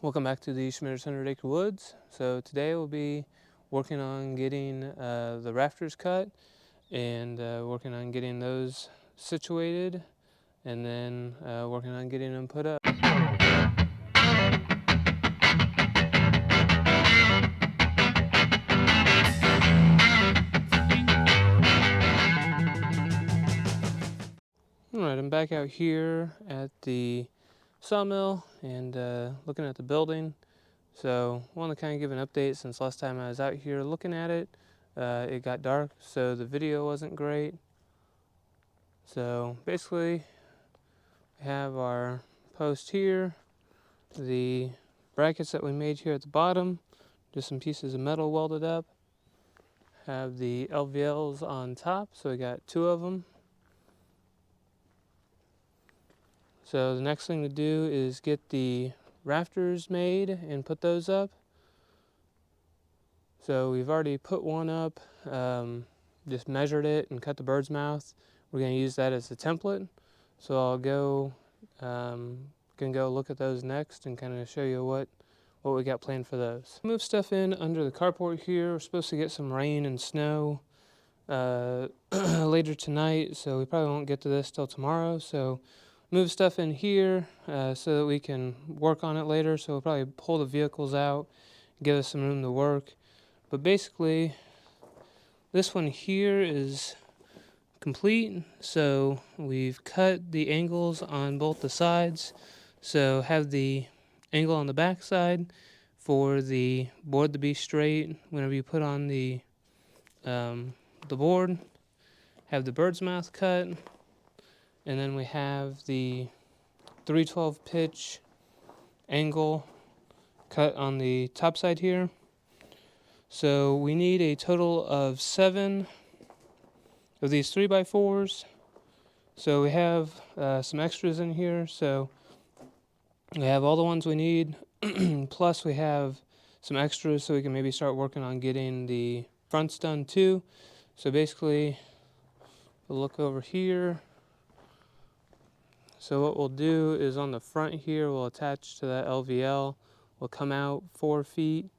Welcome back to the Schmitter's 100 Acre Woods. So today we'll be working on getting the rafters cut and working on getting those situated, and then working on getting them put up. Alright, I'm back out here at the sawmill and looking at the building. So I want to kind of give an update since last time I was out here looking at it. It got dark, so the video wasn't great. So basically, we have our post here, the brackets that we made here at the bottom, just some pieces of metal welded up. Have the LVLs on top, so we got 2 of them. So the next thing to do is get the rafters made and put those up. So we've already put one up, just measured it and cut the bird's mouth. We're going to use that as a template. So I'll go, gonna go look at those next and kind of show you what we got planned for those. Move stuff in under the carport here. We're supposed to get some rain and snow later tonight, so we probably won't get to this till tomorrow. So move stuff in here so that we can work on it later. So we'll probably pull the vehicles out, give us some room to work. But basically, this one here is complete. So we've cut the angles on both the sides. So have the angle on the back side for the board to be straight whenever you put on the board. Have the bird's mouth cut. And then we have the 312 pitch angle cut on the top side here. So we need a total of 7 of these 3x4s. So we have some extras in here. So we have all the ones we need, plus we have some extras so we can maybe start working on getting the fronts done too. So basically, we'll look over here. So what we'll do is on the front here, we'll attach to that LVL. We'll come out 4 feet.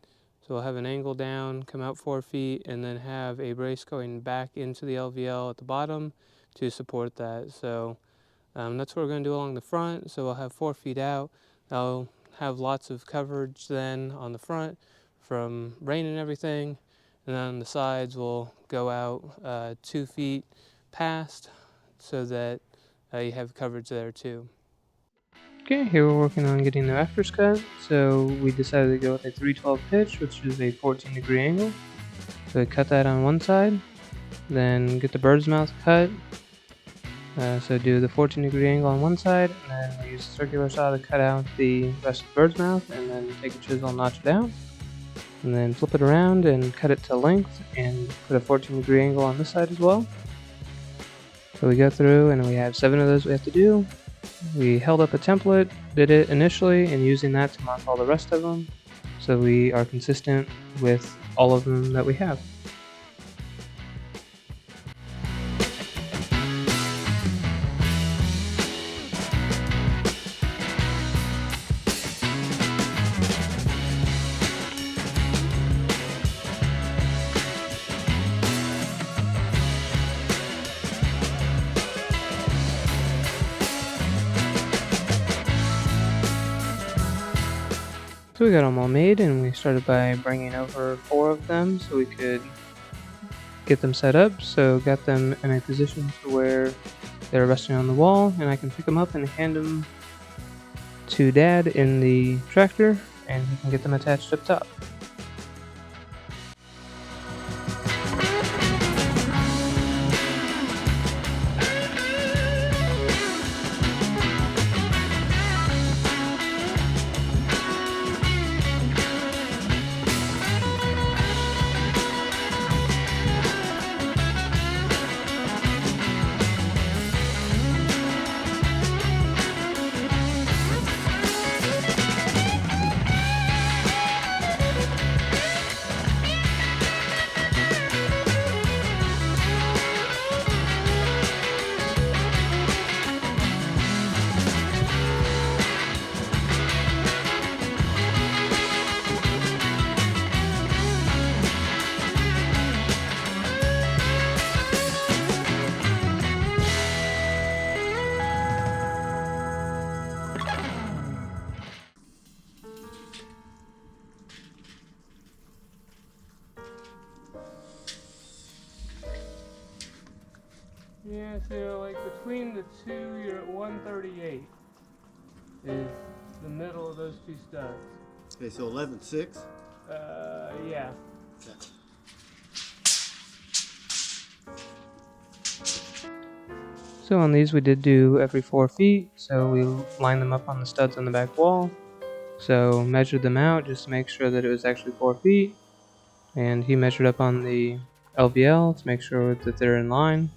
So we'll have an angle down, come out 4 feet, and then have a brace going back into the LVL at the bottom to support that. So that's what we're going to do along the front. So we'll have 4 feet out. I'll have lots of coverage then on the front from rain and everything. And then on the sides, we'll go out 2 feet past so that you have coverage there too. Okay, here we're working on getting the rafters cut. So we decided to go with a 312 pitch, which is a 14-degree angle. So we cut that on one side, then get the bird's mouth cut. So do the 14-degree angle on one side, and then we use the circular saw to cut out the rest of the bird's mouth, and then take a chisel and notch it out. And then flip it around and cut it to length, and put a 14-degree angle on this side as well. So we go through, and we have 7 of those we have to do. We held up a template, did it initially, and using that to mark all the rest of them, so we are consistent with all of them that we have. So we got them all made, and we started by bringing over 4 of them so we could get them set up. So got them in a position to where they're resting on the wall, and I can pick them up and hand them to Dad in the tractor, and he can get them attached up top. Yeah, so like between the two, you're at 138 is the middle of those two studs. Okay, so 11.6? Yeah. Okay. So on these we did do every 4 feet, so we lined them up on the studs on the back wall. So measured them out just to make sure that it was actually 4 feet. And he measured up on the LVL to make sure that they're in line.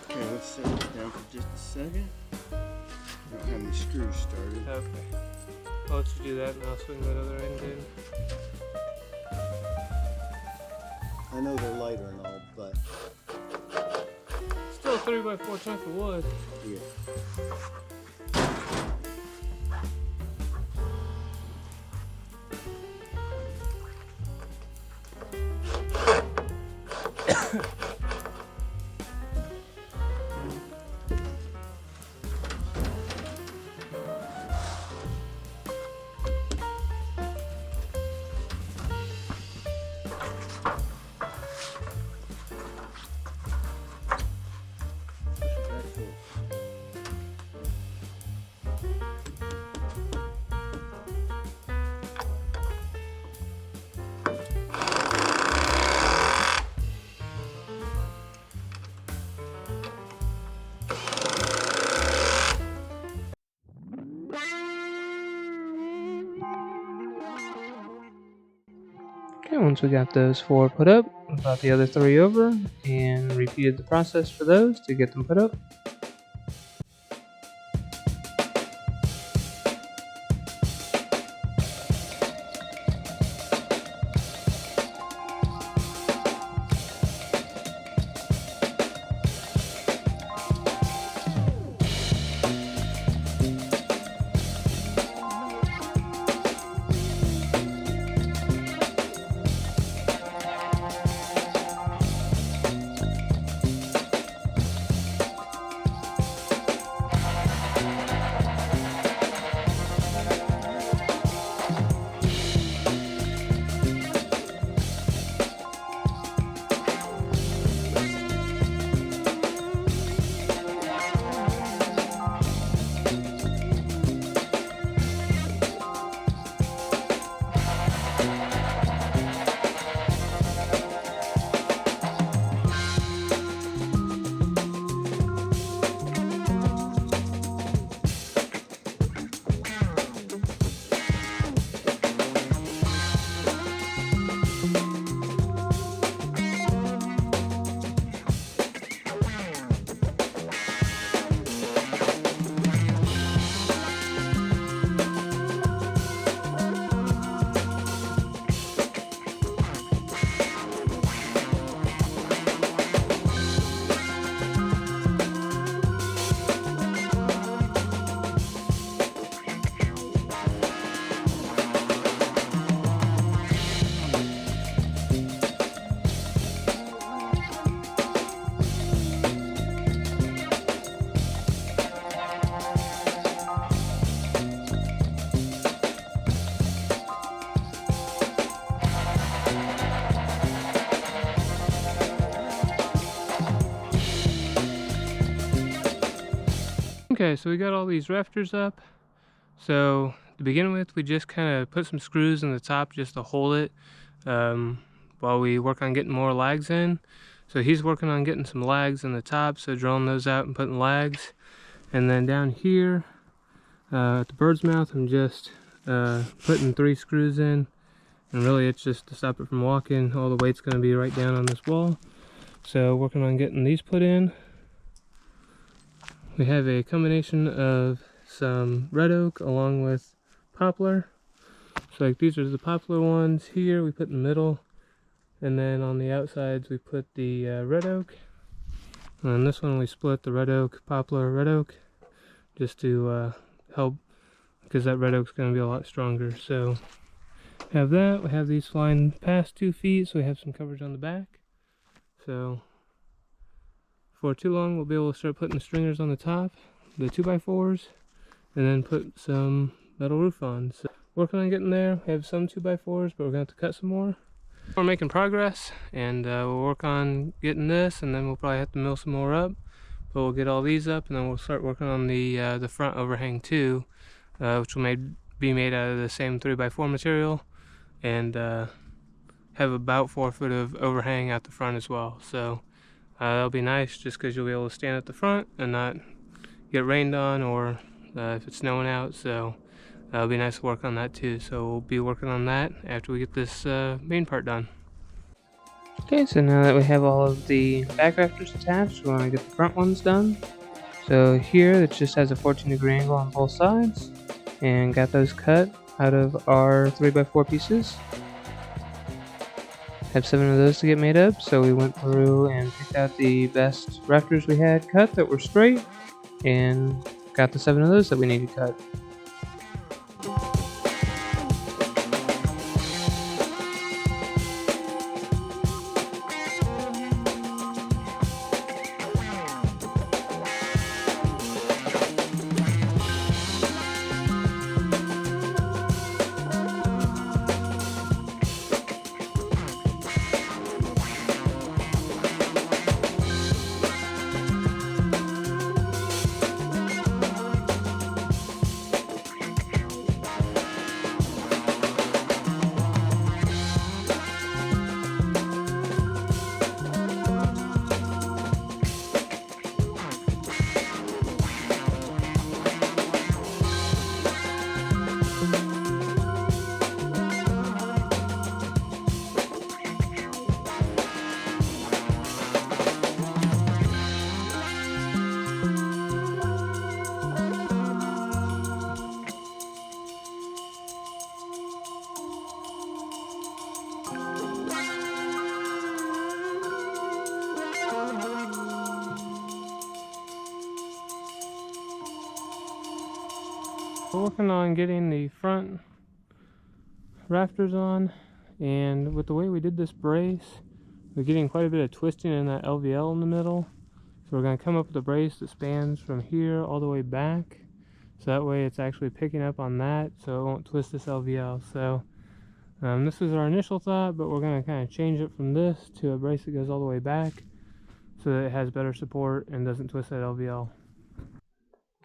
Okay, let's set this down for just a second. I don't have any screws started. Okay. I'll let you do that and I'll swing that other end in. I know they're lighter and all, but Still a 3x4 chunk of wood. yeah. Okay, once we got those 4 put up, we brought the other 3 over and repeated the process for those to get them put up. Okay, so we got all these rafters up. So the to begin with, we just kind of put some screws in the top just to hold it while we work on getting more lags in. So he's working on getting some lags in the top, so drilling those out and putting lags. And then down here at the bird's mouth, I'm just putting 3 screws in, and really it's just to stop it from walking. All the weight's going to be right down on this wall, so working on getting these put in. We have a combination of some red oak along with poplar. So like these are the poplar ones here we put in the middle, and then on the outsides we put the red oak. And on this one we split the red oak, poplar, red oak, just to help, because that red oak's going to be a lot stronger. So have that. We have these flying past 2 feet, so we have some coverage on the back. So before too long we'll be able to start putting the stringers on the top, the 2x4s, and then put some metal roof on. So working on getting there. We have some 2x4s, but we're going to have to cut some more. We're making progress, and we'll work on getting this, and then we'll probably have to mill some more up. But we'll get all these up, and then we'll start working on the front overhang too, which will be made out of the same 3x4 material, and have about 4 foot of overhang out the front as well. So that'll be nice, just because you'll be able to stand at the front and not get rained on, or if it's snowing out. So that'll be nice to work on that too. So we'll be working on that after we get this main part done. Okay, so now that we have all of the back rafters attached, we want to get the front ones done. So here it just has a 14-degree angle on both sides, and got those cut out of our 3x4 pieces. Have 7 of those to get made up, so we went through and picked out the best rafters we had cut that were straight, and got the 7 of those that we needed cut. We're working on getting the front rafters on, and with the way we did this brace, we're getting quite a bit of twisting in that LVL in the middle. So we're going to come up with a brace that spans from here all the way back, so that way it's actually picking up on that, so it won't twist this LVL. So this was our initial thought, but we're going to kind of change it from this to a brace that goes all the way back, so that it has better support and doesn't twist that LVL.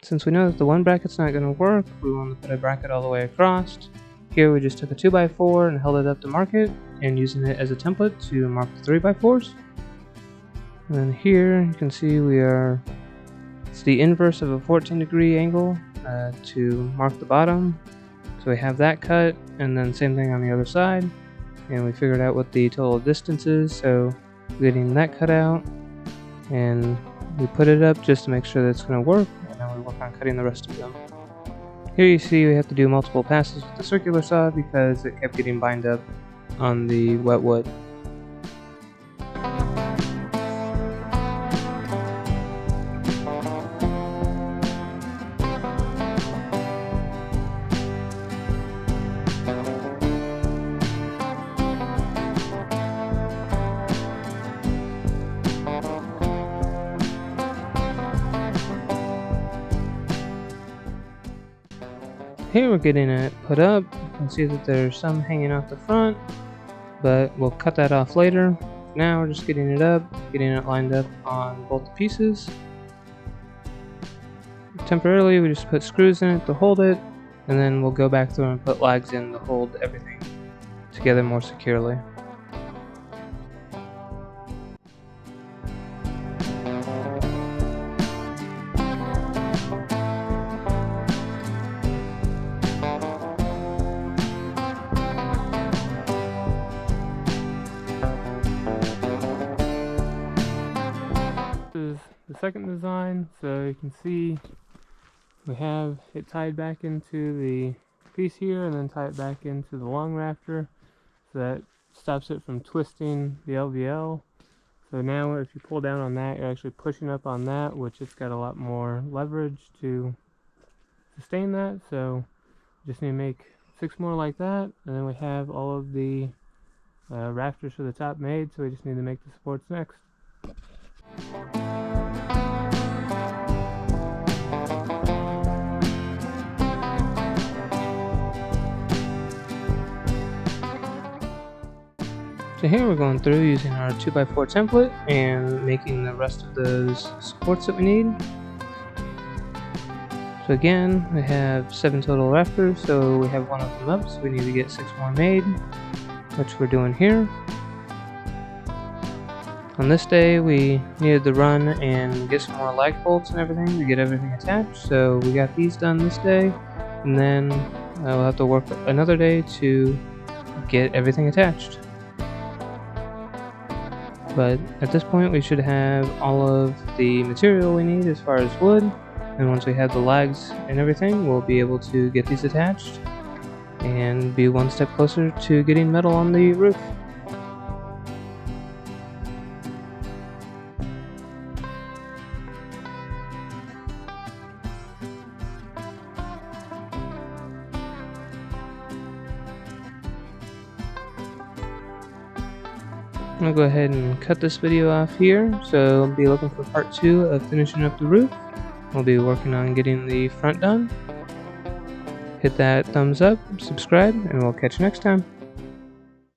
Since we know that the one bracket's not going to work, we want to put a bracket all the way across. Here we just took a 2x4 and held it up to mark it, and using it as a template to mark the 3x4s. And then here you can see it's the inverse of a 14-degree angle to mark the bottom. So we have that cut, and then same thing on the other side. And we figured out what the total distance is, so we're getting that cut out. And we put it up just to make sure that it's going to work. Now we work on cutting the rest of them. Here you see we have to do multiple passes with the circular saw because it kept getting bind up on the wet wood. Here we're getting it put up. You can see that there's some hanging off the front, but we'll cut that off later. Now we're just getting it up, getting it lined up on both the pieces. Temporarily we just put screws in it to hold it, and then we'll go back through and put lags in to hold everything together more securely. This is the second design, so you can see we have it tied back into the piece here and then tie it back into the long rafter, so that stops it from twisting the LVL. So now if you pull down on that, you're actually pushing up on that, which it's got a lot more leverage to sustain that. So just need to make 6 more like that, and then we have all of the rafters for the top made, so we just need to make the supports next. So here we're going through using our 2x4 template and making the rest of those supports that we need. So again, we have 7 total rafters, so we have 1 of them up, so we need to get 6 more made, which we're doing here. On this day, we needed to run and get some more lag bolts and everything to get everything attached, so we got these done this day, and then we'll have to work another day to get everything attached. But at this point we should have all of the material we need as far as wood, and once we have the lags and everything, we'll be able to get these attached and be one step closer to getting metal on the roof. I'm going to go ahead and cut this video off here, so I'll be looking for part 2 of finishing up the roof. We'll be working on getting the front done. Hit that thumbs up, subscribe, and we'll catch you next time.